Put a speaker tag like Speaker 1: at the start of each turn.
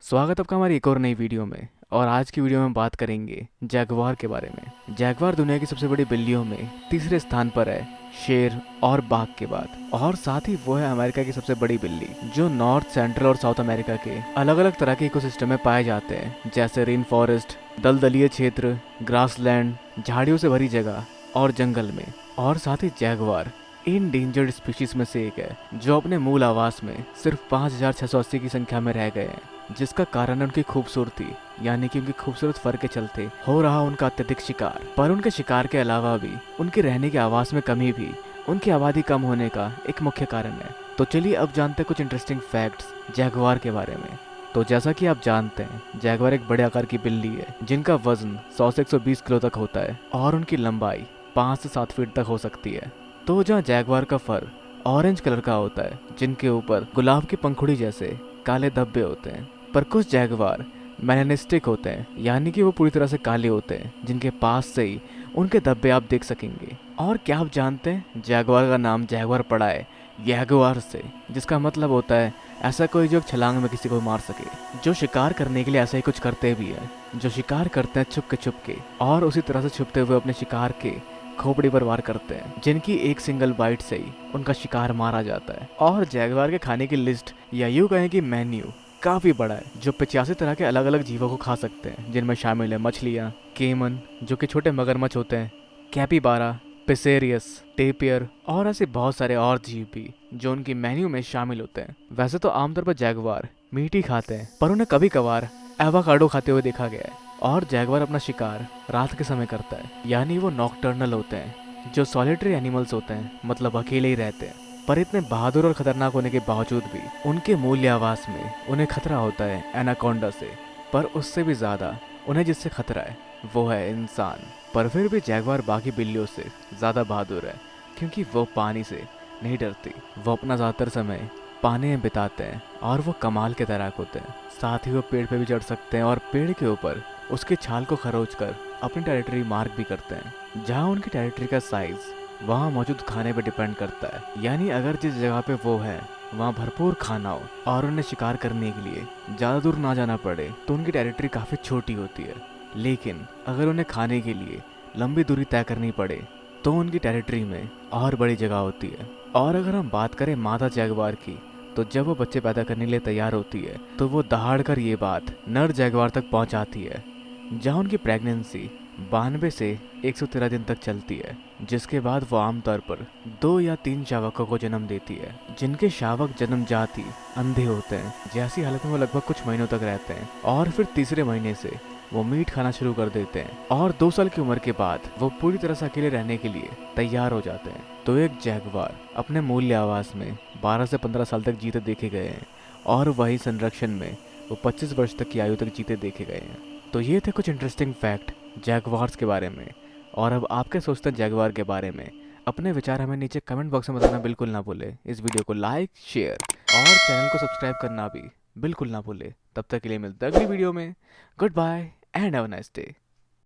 Speaker 1: स्वागत आपका हमारी एक और नई वीडियो में। और आज की वीडियो में बात करेंगे जैगवार के बारे में। जैगवार दुनिया की सबसे बड़ी बिल्लियों में तीसरे स्थान पर है, शेर और बाघ के बाद। और साथ ही वो है अमेरिका की सबसे बड़ी बिल्ली, जो नॉर्थ, सेंट्रल और साउथ अमेरिका के अलग अलग तरह के इकोसिस्टम में पाए जाते हैं, जैसे रेन फॉरेस्ट, दलदलीय क्षेत्र, ग्रासलैंड, झाड़ियों से भरी जगह और जंगल में। और साथ ही जैगवार इंडेंजर्ड स्पीशीज में से एक है, जो अपने मूल आवास में सिर्फ 5680 की संख्या में रह गए हैं, जिसका कारण है उनकी खूबसूरती, यानी कि उनकी खूबसूरत फर के चलते हो रहा उनका अत्यधिक शिकार। पर उनके शिकार के अलावा भी उनके रहने के आवास में कमी भी उनकी आबादी कम होने का एक मुख्य कारण है। तो चलिए अब जानते हैं कुछ इंटरेस्टिंग फैक्ट्स जैगवार के बारे में। तो जैसा कि आप जानते हैं, जैगवार एक बड़े आकार की बिल्ली है, जिनका वजन 100 से 120 किलो तक होता है और उनकी लंबाई 5 से 7 फीट तक हो सकती है। तो जहाँ जैगवार का फर ऑरेंज कलर का होता है, जिनके ऊपर गुलाब की पंखुड़ी जैसे काले धब्बे होते हैं, पर कुछ जैगवार मेलानिस्टिक होते हैं, यानी कि वो पूरी तरह से काले होते हैं, जिनके पास से ही उनके धब्बे आप देख सकेंगे। और क्या आप जानते हैं, जैगवार का नाम जैगवार पड़ा है यैगुआर से, जिसका मतलब होता है ऐसा कोई जो छलांग में किसी को मार सके, जो शिकार करने के लिए ऐसा ही कुछ करते भी है, जो शिकार करते हैं छुप के और उसी तरह से छुपते हुए अपने शिकार के खोपड़ी पर वार करते हैं, जिनकी एक सिंगल बाइट से ही उनका शिकार मारा जाता है। और जैगवार के खाने की लिस्ट या यूं कहें कि मेन्यू काफी बड़ा है, जो 85 तरह के अलग अलग जीवों को खा सकते हैं, जिनमें शामिल है मछलियाँ, केमन जो कि छोटे मगरमच्छ होते हैं, कैपिबारा, पिसेरियस, टेपियर और ऐसे बहुत सारे और जीव भी जो उनकी मेन्यू में शामिल होते हैं। वैसे तो आमतौर पर जैगवार मीट ही खाते हैं, पर उन्हें कभी कभार एवोकाडो खाते हुए देखा गया है। और जैगवार अपना शिकार रात के समय करता है, यानी वो नॉकटर्नल होते हैं, जो सॉलिटरी एनिमल्स होते हैं, मतलब अकेले ही रहते हैं। पर इतने बहादुर और खतरनाक होने के बावजूद भी उनके मूल्य आवास में उन्हें खतरा होता है एनाकोंडा से, पर उससे भी ज्यादा उन्हें जिससे खतरा है वो है इंसान। पर फिर भी जैगवार बाकी बिल्लियों से ज्यादा बहादुर है, क्योंकि वो पानी से नहीं डरती। वो अपना ज्यादातर समय पानी में बिताते हैं और वो कमाल के तैराक होते हैं। साथ ही वो पेड़ पे भी चढ़ सकते हैं और पेड़ के ऊपर उसके छाल को खरोच कर अपनी टेरिटरी मार्क भी करते हैं। जहाँ उनकी टेरिटरी का साइज वहाँ मौजूद खाने पे डिपेंड करता है, यानी अगर जिस जगह पे वो है वहाँ भरपूर खाना हो और उन्हें शिकार करने के लिए ज़्यादा दूर ना जाना पड़े, तो उनकी टेरिटरी काफ़ी छोटी होती है। लेकिन अगर उन्हें खाने के लिए लंबी दूरी तय करनी पड़े, तो उनकी टेरिटरी में और बड़ी जगह होती है। और अगर हम बात करें मादा जैगवार की, तो जब वो बच्चे पैदा करने के लिए तैयार होती है, तो वो दहाड़ कर ये बात नर जैगवार तक पहुंचाती है, जहां उनकी प्रेगनेंसी 92 से 113 दिन तक चलती है, जिसके बाद वो आमतौर पर 2 या 3 शावकों को जन्म देती है, जिनके शावक जन्मजात ही अंधे होते हैं। जैसी हालत में वो लगभग कुछ महीनों तक रहते हैं और फिर तीसरे महीने से वो मीट खाना शुरू कर देते हैं और 2 साल की उम्र के बाद वो पूरी तरह से अकेले रहने के लिए तैयार हो जाते हैं। तो एक जैगवार अपने मूल्य आवास में 12 से 15 साल तक जीते देखे गए हैं, और वही संरक्षण में वो 25 वर्ष तक की आयु तक जीते देखे गए हैं। तो ये थे कुछ इंटरेस्टिंग फैक्ट जैगवार्स के बारे में। और अब आप क्या सोचते हैं जैगवार के बारे में? अपने विचार हमें नीचे कमेंट बॉक्स में बताना बिल्कुल ना भूले। इस वीडियो को लाइक, शेयर और चैनल को सब्सक्राइब करना भी बिल्कुल ना भूले। तब तक के लिए मिलते हैं अगली वीडियो में। Goodbye and have a nice day.